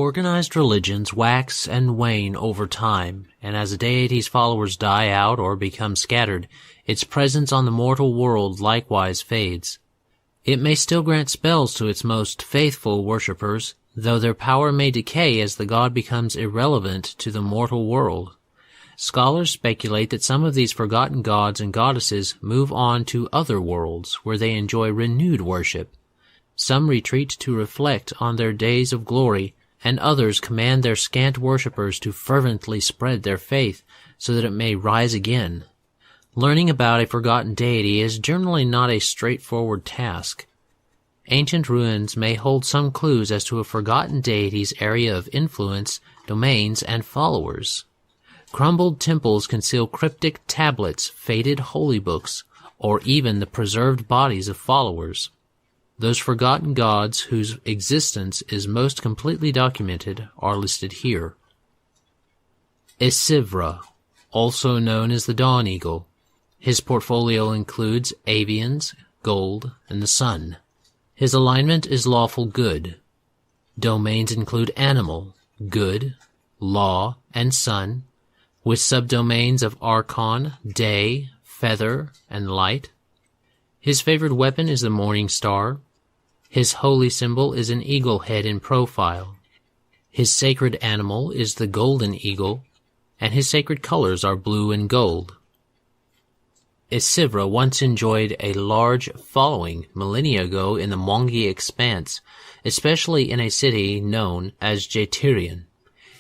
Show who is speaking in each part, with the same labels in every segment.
Speaker 1: Organized religions wax and wane over time, and as a deity's followers die out or become scattered, its presence on the mortal world likewise fades. It may still grant spells to its most faithful worshippers, though their power may decay as the god becomes irrelevant to the mortal world. Scholars speculate that some of these forgotten gods and goddesses move on to other worlds where they enjoy renewed worship. Some retreat to reflect on their days of glory, and others command their scant worshippers to fervently spread their faith so that it may rise again. Learning about a forgotten deity is generally not a straightforward task. Ancient ruins may hold some clues as to a forgotten deity's area of influence, domains, and followers. Crumbled temples conceal cryptic tablets, faded holy books, or even the preserved bodies of followers. Those forgotten gods whose existence is most completely documented are listed here. Esievra, also known as the Dawn Eagle. His portfolio includes avians, gold, and the sun. His alignment is lawful good. Domains include animal, good, law, and sun, with subdomains of archon, day, feather, and light. His favored weapon is the morning star. His holy symbol is an eagle head in profile. His sacred animal is the golden eagle, and his sacred colors are blue and gold. Esievra once enjoyed a large following millennia ago in the Mongi Expanse, especially in a city known as Jaitirion.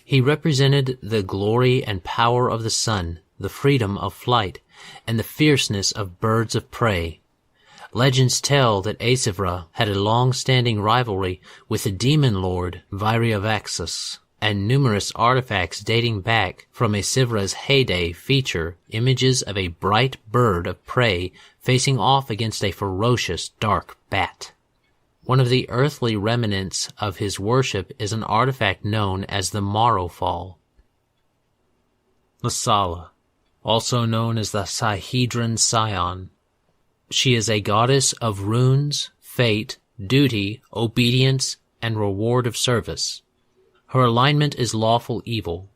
Speaker 1: He represented the glory and power of the sun, the freedom of flight, and the fierceness of birds of prey. Legends tell that Esievra had a long-standing rivalry with the demon lord Vyriavaxus, and numerous artifacts dating back from Esievra's heyday feature images of a bright bird of prey facing off against a ferocious dark bat. One of the earthly remnants of his worship is an artifact known as the Morrowfall. Lasalla, also known as the Sahidran Scion. She is a goddess of runes, fate, duty, obedience, and reward of service. Her alignment is lawful evil.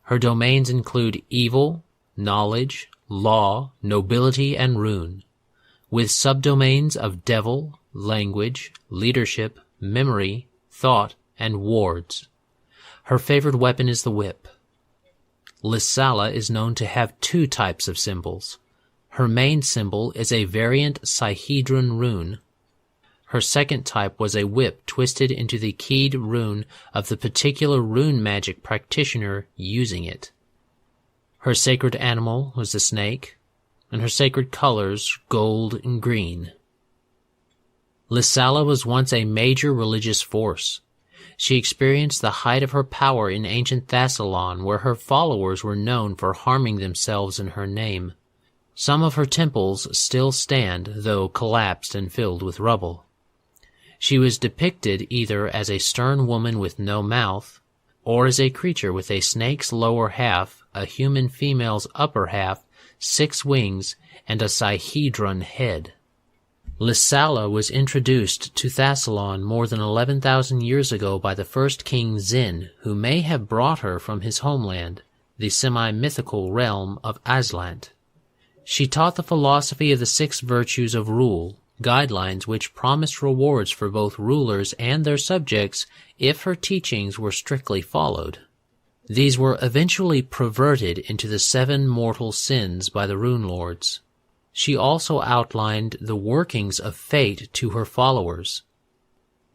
Speaker 1: Her domains include evil, knowledge, law, nobility, and rune, with subdomains of devil, language, leadership, memory, thought, and wards. Her favored weapon is the whip. Lasalla is known to have two types of symbols. Her main symbol is a variant sahidran rune. Her second type was a whip twisted into the keyed rune of the particular rune magic practitioner using it. Her sacred animal was the snake, and her sacred colors gold and green. Lasalla was once a major religious force. She experienced the height of her power in ancient Thassalon, where her followers were known for harming themselves in her name. Some of her temples still stand, though collapsed and filled with rubble. She was depicted either as a stern woman with no mouth, or as a creature with a snake's lower half, a human female's upper half, 6 wings, and a sahidran head. Lasalla was introduced to Thassalon more than 11,000 years ago by the first king Zin, who may have brought her from his homeland, the semi-mythical realm of Aslant. She taught the philosophy of the 6 virtues of rule, guidelines which promised rewards for both rulers and their subjects if her teachings were strictly followed. These were eventually perverted into the 7 mortal sins by the rune lords. She also outlined the workings of fate to her followers.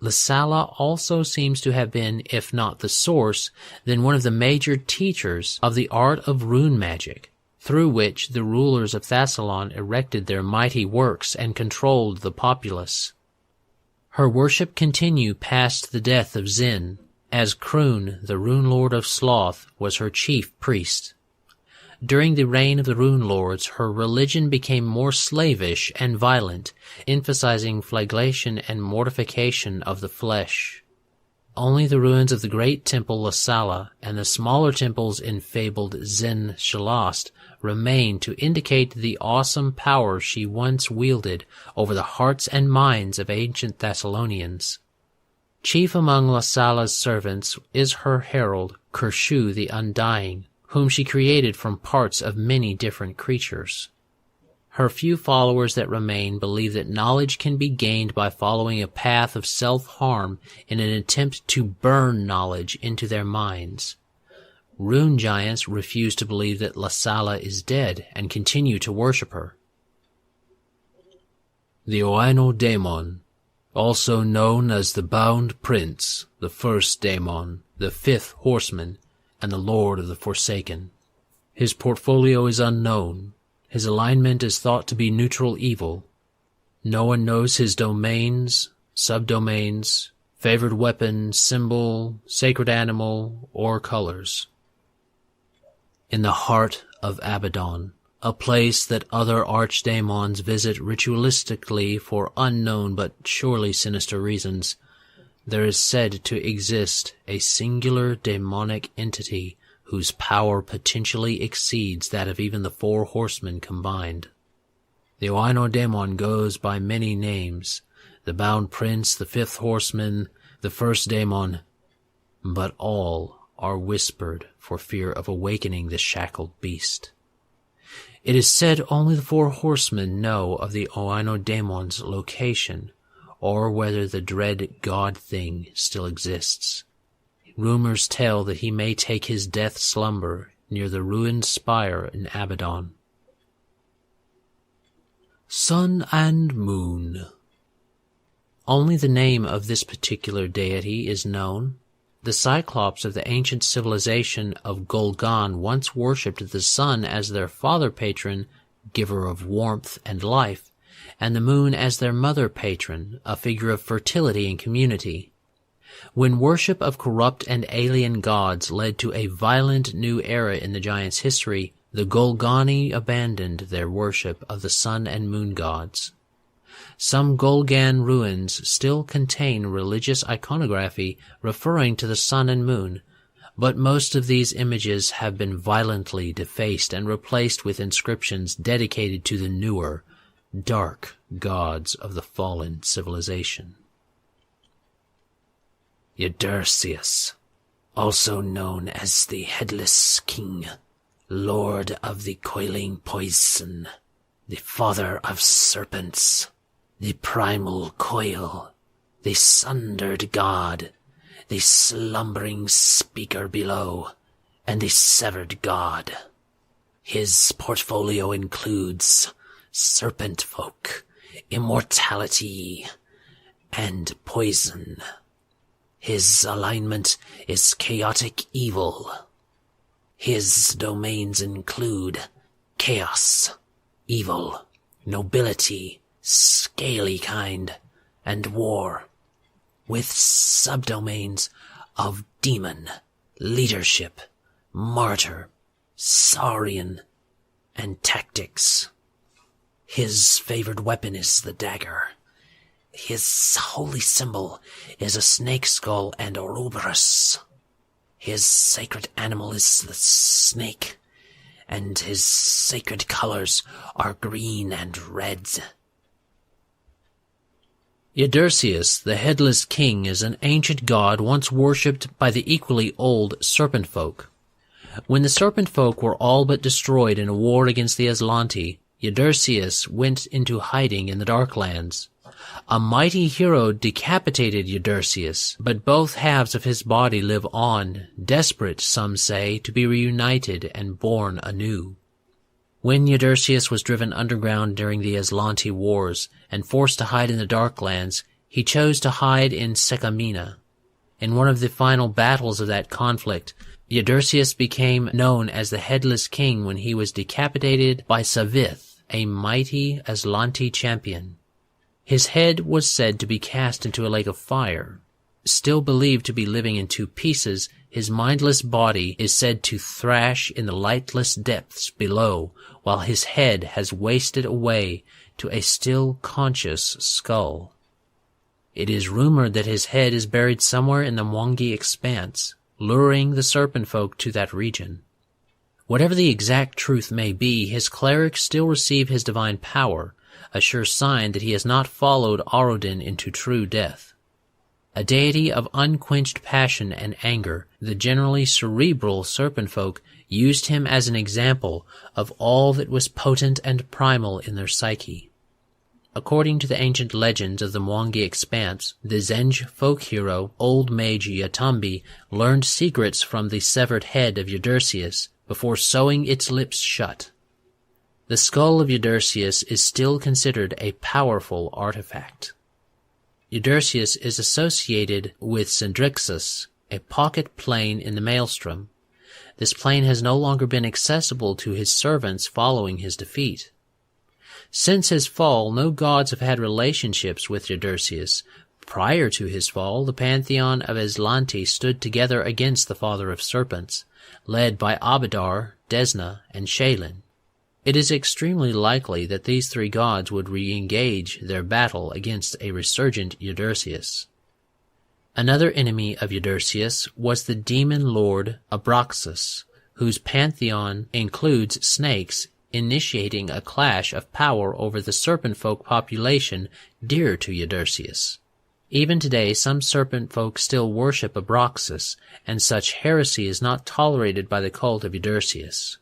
Speaker 1: Lasalla also seems to have been, if not the source, then one of the major teachers of the art of rune magic, through which the rulers of Thassalon erected their mighty works and controlled the populace. Her worship continued past the death of Zin, as Kroon, the rune lord of sloth, was her chief priest. During the reign of the rune lords, her religion became more slavish and violent, emphasizing flagellation and mortification of the flesh. Only the ruins of the great temple Lasalla and the smaller temples in fabled Zen Shalast remain to indicate the awesome power she once wielded over the hearts and minds of ancient Thessalonians. Chief among Lasalla's servants is her herald, Kershu the Undying, whom she created from parts of many different creatures. Her few followers that remain believe that knowledge can be gained by following a path of self-harm in an attempt to burn knowledge into their minds. Rune giants refuse to believe that Lasalla is dead and continue to worship her. The oino daemon, also known as the Bound Prince, the first daemon, the fifth horseman, and the Lord of the Forsaken. His portfolio is unknown. His alignment is thought to be neutral evil. No one knows his domains, subdomains, favored weapon, symbol, sacred animal, or colors. In the heart of Abaddon, a place that other archdaemons visit ritualistically for unknown but surely sinister reasons, there is said to exist a singular demonic entity whose power potentially exceeds that of even the four horsemen combined. The oino daemon goes by many names, the Bound Prince, the fifth horseman, the first daemon, but all are whispered for fear of awakening the shackled beast. It is said only the four horsemen know of the oino daemon's location, or whether the dread god thing still exists. Rumors tell that he may take his death slumber near the ruined spire in Abaddon. Sun and Moon. Only the name of this particular deity is known. The Cyclops of the ancient civilization of Golgon once worshipped the sun as their father patron, giver of warmth and life, and the moon as their mother patron, a figure of fertility and community. When worship of corrupt and alien gods led to a violent new era in the giants' history, the Golgoni abandoned their worship of the sun and moon gods. Some Golgan ruins still contain religious iconography referring to the sun and moon, but most of these images have been violently defaced and replaced with inscriptions dedicated to the newer, dark gods of the fallen civilization. Yadursius, also known as the Headless King, Lord of the Coiling Poison, the Father of Serpents, the Primal Coil, the Sundered God, the Slumbering Speaker below, and the Severed God. His portfolio includes serpent folk, immortality, and poison. His alignment is chaotic evil. His domains include chaos, evil, nobility, scaly kind, and war, with subdomains of demon, leadership, martyr, saurian, and tactics. His favored weapon is the dagger. His holy symbol is a snake skull and Ouroboros. His sacred animal is the snake, and his sacred colors are green and red. Yadursius, the Headless King, is an ancient god once worshipped by the equally old serpent folk. When the serpent folk were all but destroyed in a war against the Aslanti, Yadursius went into hiding in the Darklands. A mighty hero decapitated Yadursius, but both halves of his body live on, desperate, some say, to be reunited and born anew. When Yadursius was driven underground during the Aslanti Wars and forced to hide in the Darklands, he chose to hide in Sekamina. In one of the final battles of that conflict, Yadursius became known as the Headless King when he was decapitated by Savith, a mighty Aslanti champion. His head was said to be cast into a lake of fire. Still believed to be living in two pieces, his mindless body is said to thrash in the lightless depths below, while his head has wasted away to a still conscious skull. It is rumored that his head is buried somewhere in the Mwangi expanse, luring the serpent folk to that region. Whatever the exact truth may be, his clerics still receive his divine power, a sure sign that he has not followed Aurodin into true death. A deity of unquenched passion and anger, the generally cerebral serpent folk used him as an example of all that was potent and primal in their psyche. According to the ancient legends of the Mwangi Expanse, the Zenge folk hero, old mage Yatambi, learned secrets from the severed head of Yadursius before sewing its lips shut. The skull of Yadursius is still considered a powerful artifact. Yadursius is associated with Sindrixus, a pocket plane in the maelstrom. This plane has no longer been accessible to his servants following his defeat. Since his fall, no gods have had relationships with Yadursius. Prior to his fall, the pantheon of Aslanti stood together against the Father of Serpents, led by Abadar, Desna, and Shaylin. It is extremely likely that these three gods would re-engage their battle against a resurgent Yadursius. Another enemy of Yadursius was the demon lord Abraxas, whose pantheon includes snakes, initiating a clash of power over the serpent folk population dear to Yadursius. Even today, some serpent folk still worship Abraxas, and such heresy is not tolerated by the cult of Yadursius.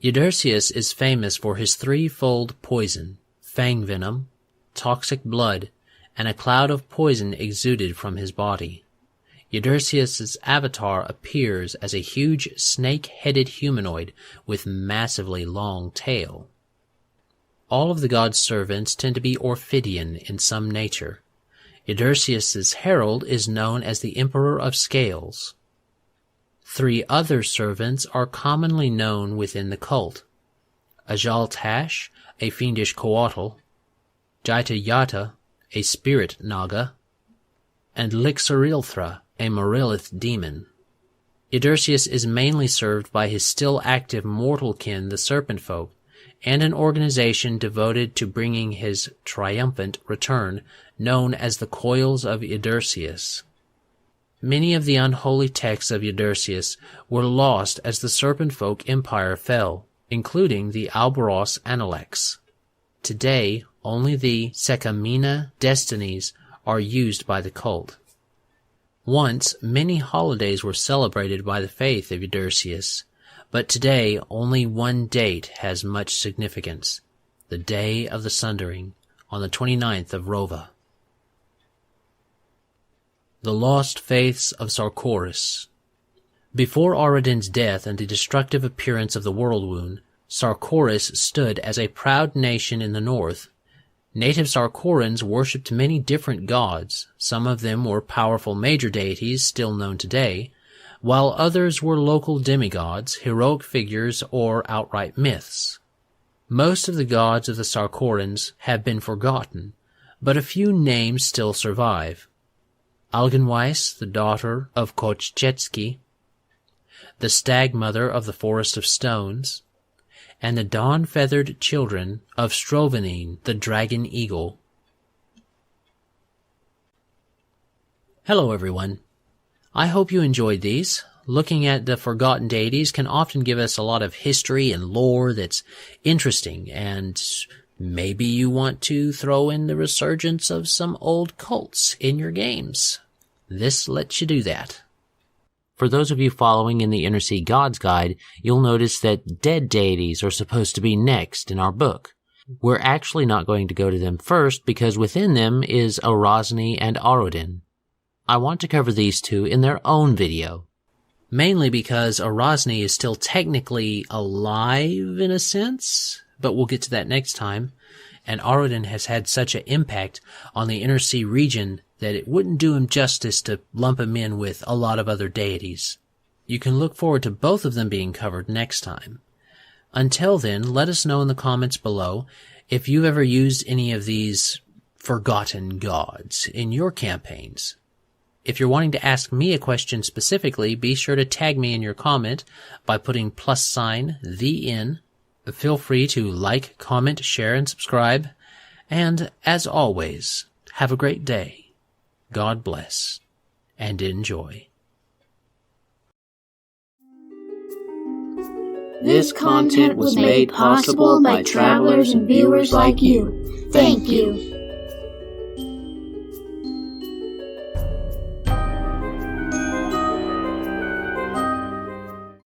Speaker 1: Yadursius is famous for his threefold poison: fang venom, toxic blood, and a cloud of poison exuded from his body. Yadursius's avatar appears as a huge snake-headed humanoid with massively long tail. All of the god's servants tend to be Orphidian in some nature. Yadursius's herald is known as the Emperor of Scales. Three other servants are commonly known within the cult: Ajal Tash, a fiendish coatl, Jaita Yata, a spirit naga, and Lixarilthra, a Morilith demon. Yadursius is mainly served by his still active mortal kin, the serpent folk, and an organization devoted to bringing his triumphant return, known as the Coils of Yadursius. Many of the unholy texts of Yadursius were lost as the serpent folk empire fell, including the Alboros Analects. Today, only the Sekamina destinies are used by the cult. Once, many holidays were celebrated by the faith of Yadursius, but today only one date has much significance: the Day of the Sundering, on the 29th of Rova. The Lost Faiths of Sarcorus. Before Auradin's death and the destructive appearance of the Worldwound, Sarcorus stood as a proud nation in the north. Native Sarcorans worshipped many different gods. Some of them were powerful major deities still known today, while others were local demigods, heroic figures, or outright myths. Most of the gods of the Sarcorans have been forgotten, but a few names still survive. Algenweiss, the daughter of Kochchetski, the stag mother of the Forest of Stones, and the dawn-feathered children of Strovanine, the dragon eagle. Hello everyone. I hope you enjoyed these. Looking at the forgotten deities can often give us a lot of history and lore that's interesting, and maybe you want to throw in the resurgence of some old cults in your games. This lets you do that. For those of you following in the Inner Sea Gods Guide, you'll notice that dead deities are supposed to be next in our book. We're actually not going to go to them first because within them is Orosny and Auradin. I want to cover these two in their own video, mainly because Orosny is still technically alive in a sense, but we'll get to that next time, and Auradin has had such an impact on the Inner Sea region that it wouldn't do him justice to lump him in with a lot of other deities. You can look forward to both of them being covered next time. Until then, let us know in the comments below if you've ever used any of these forgotten gods in your campaigns. If you're wanting to ask me a question specifically, be sure to tag me in your comment by putting +the in. Feel free to like, comment, share, and subscribe. And as always, have a great day. God bless, and enjoy.
Speaker 2: This content was made possible by travelers and viewers like you. Thank you.